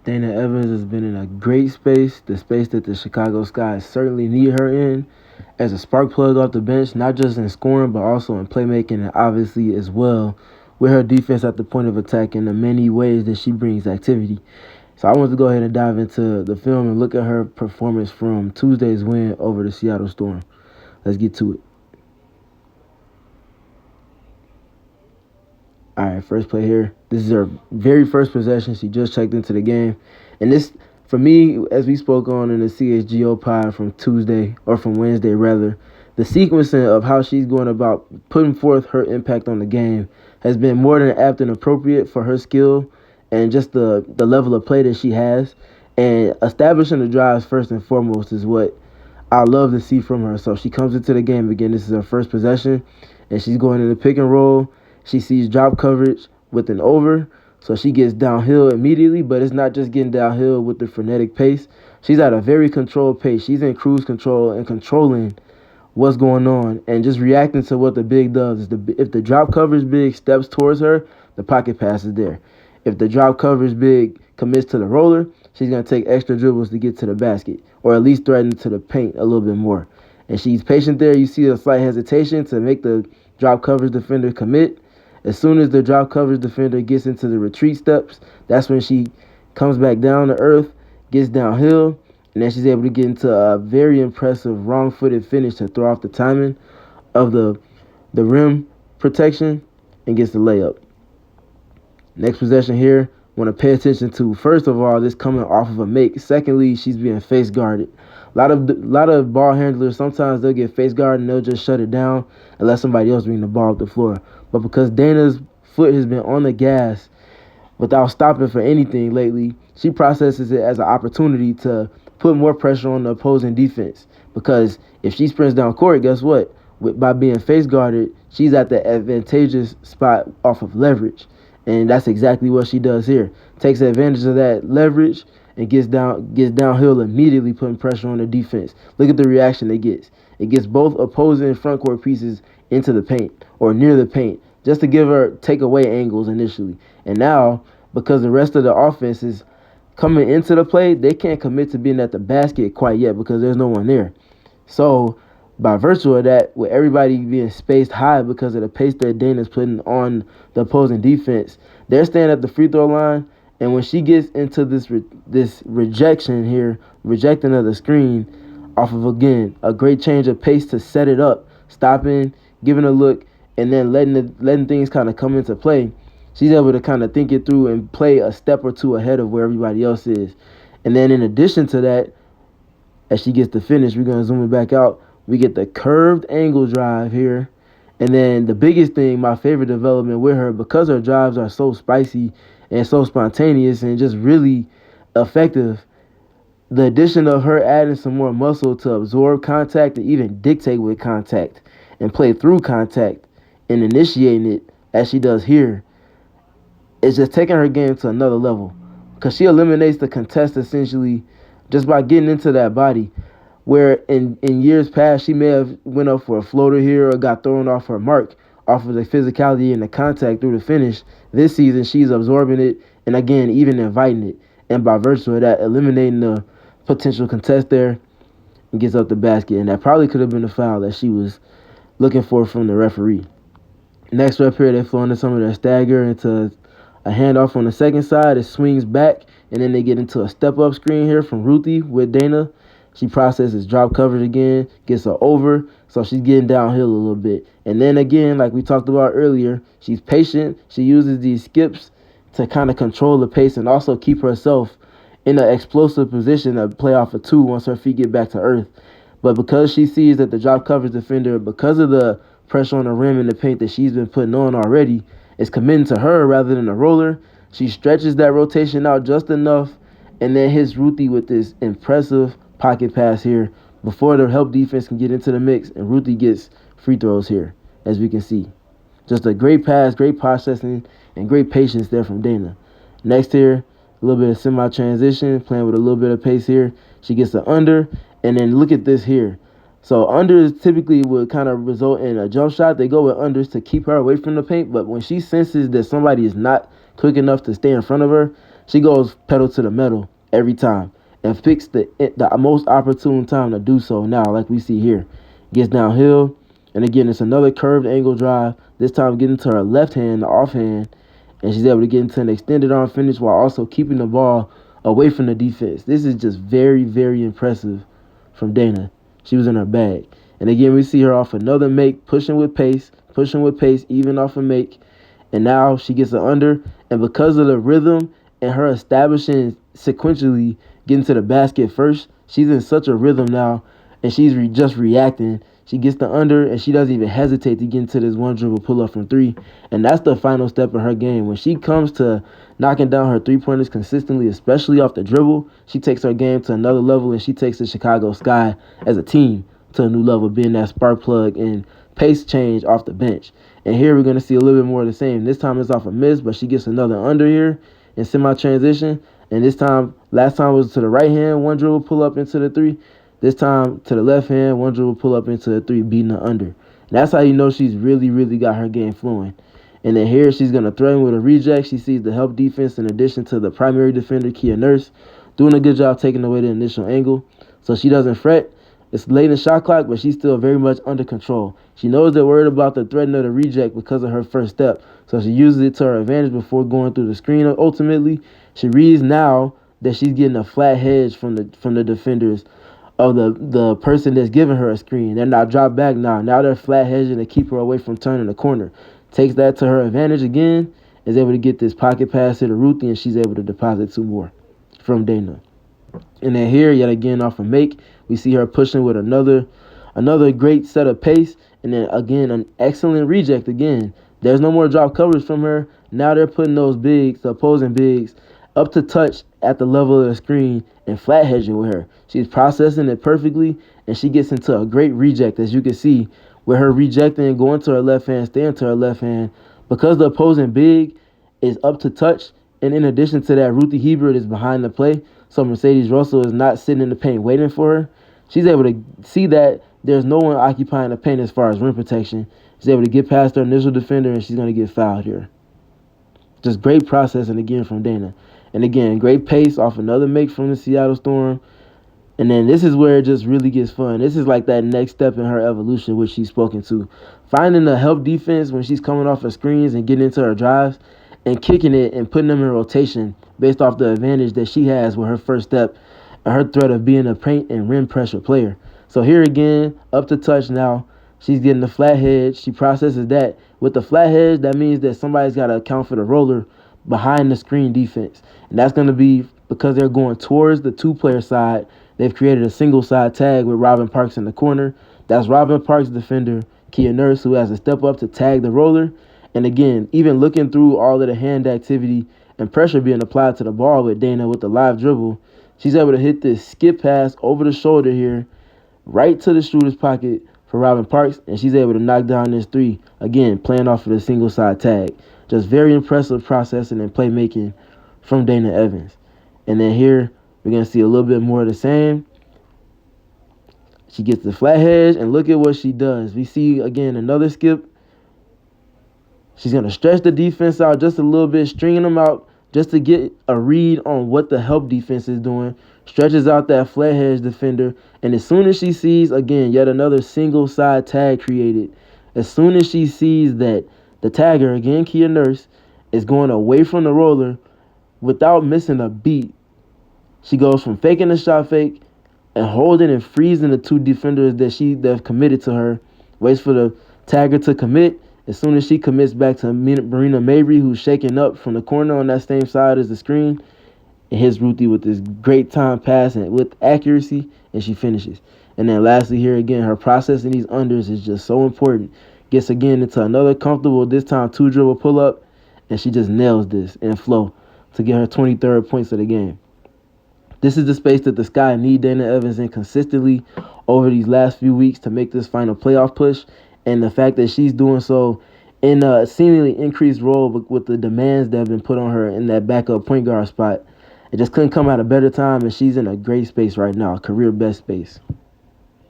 Dana Evans has been in a great space, the space that the Chicago Sky certainly need her in, as a spark plug off the bench, not just in scoring, but also in playmaking and obviously as well with her defense at the point of attack in the many ways that she brings activity. So I want to go ahead and dive into the film and look at her performance from Tuesday's win over the Seattle Storm. Let's get to it. All right, first play here. This is her very first possession. She just checked into the game. And this, for me, as we spoke on in the CHGO pod from Tuesday, or from Wednesday rather, the sequencing of how she's going about putting forth her impact on the game has been more than apt and appropriate for her skill and just the level of play that she has. And establishing the drives first and foremost is what I love to see from her. So she comes into the game again. This is her first possession, and she's going in the pick and roll. She sees drop coverage with an over, so she gets downhill immediately, but it's not just getting downhill with the frenetic pace. She's at a very controlled pace. She's in cruise control and controlling what's going on and just reacting to what the big does. If the drop coverage big steps towards her, the pocket pass is there. If the drop coverage big commits to the roller, she's going to take extra dribbles to get to the basket or at least threaten to the paint a little bit more. And she's patient there. You see a slight hesitation to make the drop coverage defender commit. As soon as the drop coverage defender gets into the retreat steps, that's when she comes back down to earth, gets downhill, and then she's able to get into a very impressive wrong-footed finish to throw off the timing of the rim protection and gets the layup. Next possession here, want to pay attention to, first of all, this coming off of a make. Secondly, she's being face guarded. A lot of ball handlers, sometimes they'll get face guarded and they'll just shut it down and let somebody else bring the ball up the floor. But because Dana's foot has been on the gas without stopping for anything lately, she processes it as an opportunity to put more pressure on the opposing defense. Because if she sprints down court, guess what? By being face guarded, she's at the advantageous spot off of leverage. And that's exactly what she does here. Takes advantage of that leverage and gets downhill immediately, putting pressure on the defense. Look at the reaction it gets. It gets both opposing front court pieces into the paint or near the paint just to give her takeaway angles initially. And now, because the rest of the offense is coming into the play, they can't commit to being at the basket quite yet because there's no one there. So by virtue of that, with everybody being spaced high because of the pace that Dana's putting on the opposing defense, they're staying at the free throw line. And when she gets into this rejection here, rejecting of the screen off of, again, a great change of pace to set it up, stopping, giving a look, and then letting things kind of come into play, she's able to kind of think it through and play a step or two ahead of where everybody else is. And then in addition to that, as she gets the finish, we're going to zoom it back out. We get the curved angle drive here. And then the biggest thing, my favorite development with her, because her drives are so spicy and so spontaneous and just really effective, the addition of her adding some more muscle to absorb contact and even dictate with contact and play through contact and initiating it as she does here is just taking her game to another level because she eliminates the contest essentially just by getting into that body. Where in years past she may have went up for a floater here or got thrown off her mark off of the physicality and the contact through the finish. This season she's absorbing it and again even inviting it. And by virtue of that, eliminating the potential contest there and gets up the basket. And that probably could have been the foul that she was looking for from the referee. Next rep here, they flow into some of their stagger into a handoff on the second side. It swings back, and then they get into a step-up screen here from Ruthie with Dana. She processes drop coverage again, gets her over, so she's getting downhill a little bit. And then again, like we talked about earlier, she's patient. She uses these skips to kind of control the pace and also keep herself in an explosive position to play off a two once her feet get back to earth. But because she sees that the drop coverage defender, because of the pressure on the rim and the paint that she's been putting on already, is committing to her rather than the roller, she stretches that rotation out just enough and then hits Ruthie with this impressive pocket pass here before the help defense can get into the mix, and Ruthie gets free throws here, as we can see. Just a great pass, great processing, and great patience there from Dana. Next here, a little bit of semi-transition, playing with a little bit of pace here. She gets the under, and then look at this here. So unders typically would kind of result in a jump shot. They go with unders to keep her away from the paint, but when she senses that somebody is not quick enough to stay in front of her, She goes pedal to the metal every time and picks the most opportune time to do so now, like we see here. Gets downhill, and again, it's another curved angle drive, this time getting to her left hand, the offhand, and she's able to get into an extended arm finish while also keeping the ball away from the defense. This is just very, very impressive from Dana. She was in her bag. And again, we see her off another make, pushing with pace, even off a make. And now she gets an under. And because of the rhythm and her establishing sequentially getting to the basket first, she's in such a rhythm now. And she's just reacting. She gets the under, and she doesn't even hesitate to get into this one dribble pull-up from three. And that's the final step of her game. When she comes to knocking down her three-pointers consistently, especially off the dribble, she takes her game to another level, and she takes the Chicago Sky as a team to a new level, being that spark plug and pace change off the bench. And here we're going to see a little bit more of the same. This time it's off a miss, but she gets another under here in semi-transition. And this time, last time was to the right hand, one dribble pull-up into the three. This time to the left hand, one dribble pull up into the three, beating the under. And that's how you know she's really, really got her game flowing. And then here she's going to threaten with a reject. She sees the help defense in addition to the primary defender, Kia Nurse, doing a good job taking away the initial angle. So she doesn't fret. It's late in the shot clock, but she's still very much under control. She knows they're worried about the threat of the reject because of her first step. So she uses it to her advantage before going through the screen. Ultimately, she reads now that she's getting a flat hedge from the defenders of the person that's giving her a screen. They're not dropped back now. Now they're flat hedging to keep her away from turning the corner. Takes that to her advantage again. Is able to get this pocket pass to the Ruthie, and she's able to deposit two more from Dana. And then here, yet again, off a make, we see her pushing with another great set of pace. And then again, an excellent reject again. There's no more drop coverage from her. Now they're putting those bigs, the opposing bigs, up to touch at the level of the screen and flat hedging with her. She's processing it perfectly, and she gets into a great reject, as you can see, with her rejecting, going to her left hand, staying to her left hand. Because the opposing big is up to touch, and in addition to that, Ruthie Hebert is behind the play, so Mercedes Russell is not sitting in the paint waiting for her. She's able to see that there's no one occupying the paint as far as rim protection. She's able to get past her initial defender, and she's going to get fouled here. Just great processing again from Dana. And again, great pace off another make from the Seattle Storm. And then this is where it just really gets fun. This is like that next step in her evolution, which she's spoken to. Finding the help defense when she's coming off her screens and getting into her drives and kicking it and putting them in rotation based off the advantage that she has with her first step and her threat of being a paint and rim pressure player. So here again, up to touch now. She's getting the flat hedge. She processes that. With the flat hedge, that means that somebody's got to account for the roller behind the screen defense. And that's going to be because they're going towards the two-player side. They've created a single-side tag with Robin Parks in the corner. That's Robin Parks' defender, Kia Nurse, who has to step up to tag the roller. And again, even looking through all of the hand activity and pressure being applied to the ball with Dana with the live dribble, she's able to hit this skip pass over the shoulder here, right to the shooter's pocket for Robin Parks, and she's able to knock down this three, again, playing off of the single-side tag. Just very impressive processing and playmaking from Dana Evans. And then here, we're going to see a little bit more of the same. She gets the flat hedge, and look at what she does. We see, again, another skip. She's going to stretch the defense out just a little bit, stringing them out just to get a read on what the help defense is doing. Stretches out that flat hedge defender, and as soon as she sees, again, yet another single-side tag created, as soon as she sees that the tagger, again, Kia Nurse, is going away from the roller without missing a beat, she goes from faking the shot fake and holding and freezing the two defenders that committed to her, waits for the tagger to commit. As soon as she commits back to Marina Mabry, who's shaking up from the corner on that same side as the screen, it hits Ruthie with this great time pass and with accuracy, and she finishes. And then lastly here again, her processing these unders is just so important. Gets again into another comfortable, this time 2-dribble pull-up, and she just nails this in flow to get her 23rd points of the game. This is the space that the Sky need Dana Evans in consistently over these last few weeks to make this final playoff push. And the fact that she's doing so in a seemingly increased role with the demands that have been put on her in that backup point guard spot, it just couldn't come at a better time, and she's in a great space right now, career best space.